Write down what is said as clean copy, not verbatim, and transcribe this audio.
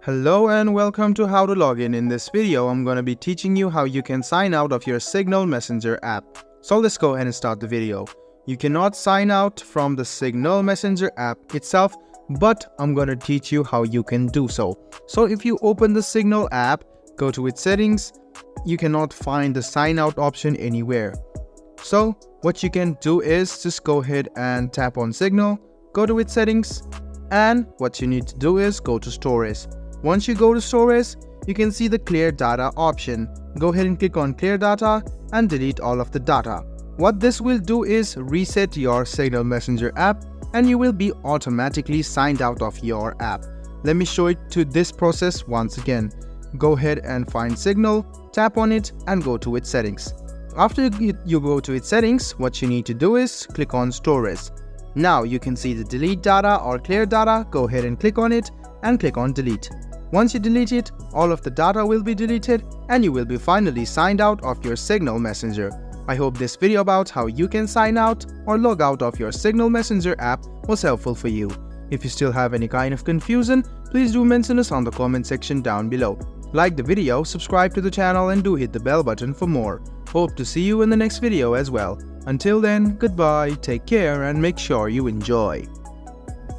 Hello and welcome to How to Login. In this video, I'm going to be teaching you how you can sign out of your Signal Messenger app. So let's go ahead and start the video. You cannot sign out from the Signal Messenger app itself, but I'm going to teach you how you can do so. So if you open the Signal app, go to its settings, you cannot find the sign out option anywhere. So what you can do is just go ahead and tap on Signal, go to its settings, and what you need to do is go to storage. Once you go to storage, you can see the clear data option. Go ahead and click on clear data and delete all of the data. What this will do is reset your Signal Messenger app and you will be automatically signed out of your app. Let me show it to this process once again. Go ahead and find Signal, tap on it and go to its settings. After you go to its settings, what you need to do is click on storage. Now you can see the delete data or clear data. Go ahead and click on it and click on delete. Once you delete it, all of the data will be deleted and you will be finally signed out of your Signal Messenger. I hope this video about how you can sign out or log out of your Signal Messenger app was helpful for you. If you still have any kind of confusion, please do mention us on the comment section down below. Like the video, subscribe to the channel and do hit the bell button for more. Hope to see you in the next video as well. Until then, goodbye, take care and make sure you enjoy.